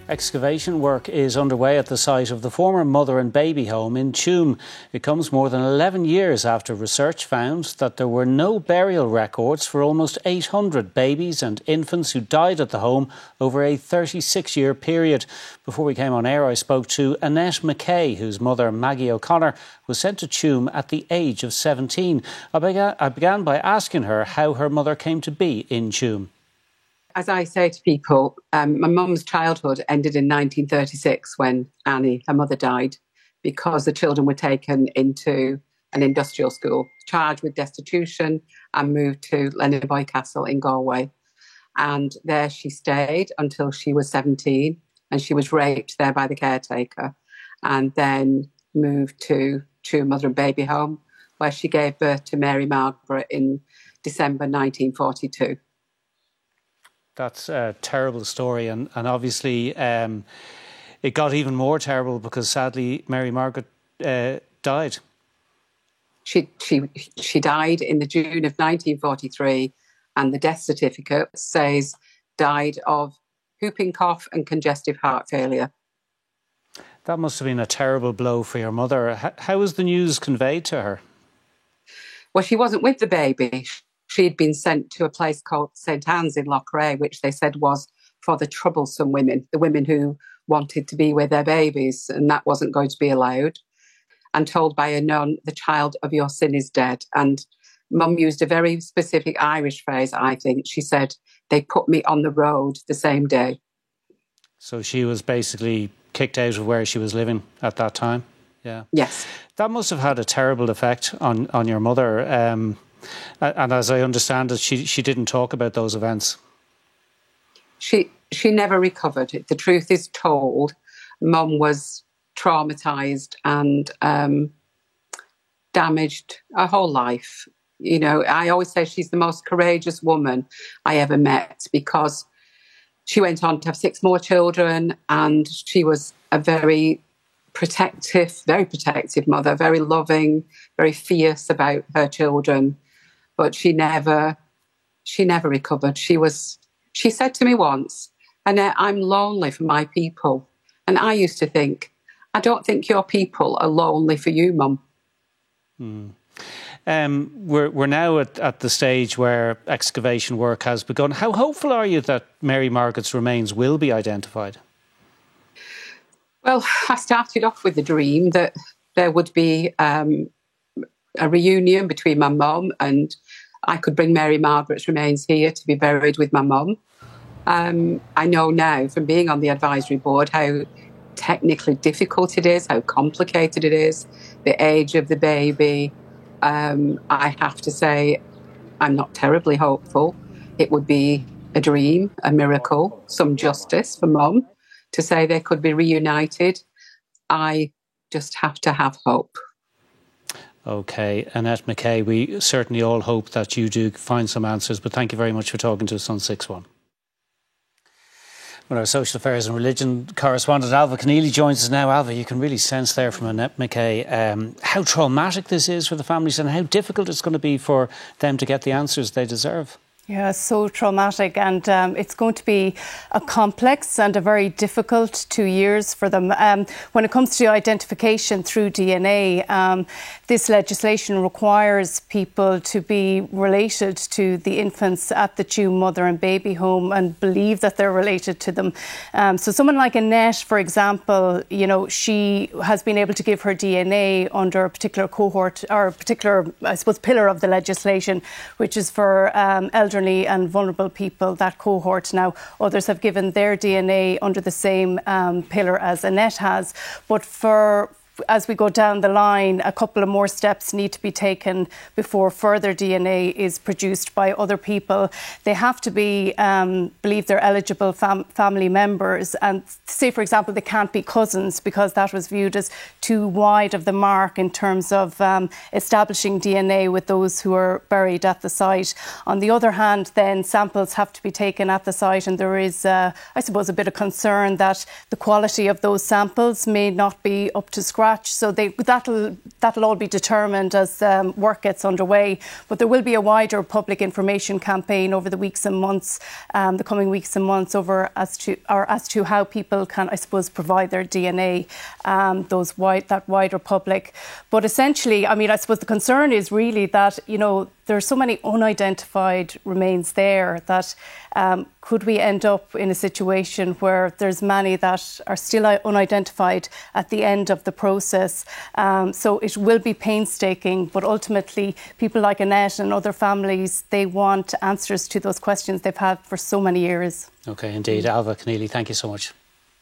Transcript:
Excavation work is underway at the site of the former mother and baby home in Tuam. It comes more than 11 years after research found that there were no burial records for almost 800 babies and infants who died at the home over a 36-year period. Before we came on air, I spoke to Annette McKay, whose mother, Maggie O'Connor, was sent to Tuam at the age of 17. I began by asking her how her mother came to be in Tuam. As I say to people, my mum's childhood ended in 1936 when Annie, her mother, died because the children were taken into an industrial school, charged with destitution and moved to Lennoboy Castle in Galway. And there she stayed until she was 17 and she was raped there by the caretaker and then moved to Tuam Mother and Baby Home where she gave birth to Mary Margaret in December 1942. That's a terrible story, and obviously it got even more terrible because sadly Mary Margaret died. She died in the June of 1943, and the death certificate says died of whooping cough and congestive heart failure. That must have been a terrible blow for your mother. How was the news conveyed to her? Well, she wasn't with the baby. She'd been sent to a place called St Anne's in Loughrea, which they said was for the troublesome women, the women who wanted to be with their babies, and that wasn't going to be allowed. And told by a nun, the child of your sin is dead. And Mum used a very specific Irish phrase, I think. She said, they put me on the road the same day. So she was basically kicked out of where she was living at that time? Yeah. Yes. That must have had a terrible effect on your mother. And as I understand it, she didn't talk about those events. She never recovered. The truth is told, Mum was traumatised and damaged her whole life. You know, I always say she's the most courageous woman I ever met because she went on to have 6 more children and she was a very protective mother, very loving, very fierce about her children. But she never recovered. She said to me once, Annette, I'm lonely for my people. And I used to think, I don't think your people are lonely for you, Mum. We're now at the stage where excavation work has begun. How hopeful are you that Mary Margaret's remains will be identified? Well, I started off with the dream that there would be a reunion between my mum and I could bring Mary Margaret's remains here to be buried with my mum. I know now from being on the advisory board how technically difficult it is, how complicated it is, the age of the baby. I have to say I'm not terribly hopeful. It would be a dream, a miracle, some justice for Mum to say they could be reunited. I just have to have hope. OK, Annette McKay, we certainly all hope that you do find some answers, but thank you very much for talking to us on 6-1. Well, our social affairs and religion correspondent Alva Keneally joins us now. Alva, you can really sense there from Annette McKay how traumatic this is for the families and how difficult it's going to be for them to get the answers they deserve. Yeah, so traumatic, and it's going to be a complex and a very difficult 2 years for them. When it comes to identification through DNA, this legislation requires people to be related to the infants at the Tuam Mother and Baby Home and believe that they're related to them. So someone like Annette, for example, you know, she has been able to give her DNA under a particular cohort or a particular, I suppose, pillar of the legislation, which is for elderly and vulnerable people, that cohort. Now, others have given their DNA under the same pillar as Annette has. But as we go down the line, a couple of more steps need to be taken before further DNA is produced by other people. They have to be, believe they're eligible family members. And say, for example, they can't be cousins because that was viewed as too wide of the mark in terms of establishing DNA with those who are buried at the site. On the other hand, then samples have to be taken at the site, and there is, I suppose, a bit of concern that the quality of those samples may not be up to scratch. scratch. So that'll all be determined as work gets underway. But there will be a wider public information campaign over the weeks and months, the coming weeks and months, as to how people can, I suppose, provide their DNA, that wider public. But essentially, I mean, I suppose the concern is really that, you know, there are so many unidentified remains there that could we end up in a situation where there's many that are still unidentified at the end of the process. So it will be painstaking, but ultimately people like Annette and other families, they want answers to those questions they've had for so many years. OK, indeed. Alva Keneally, thank you so much.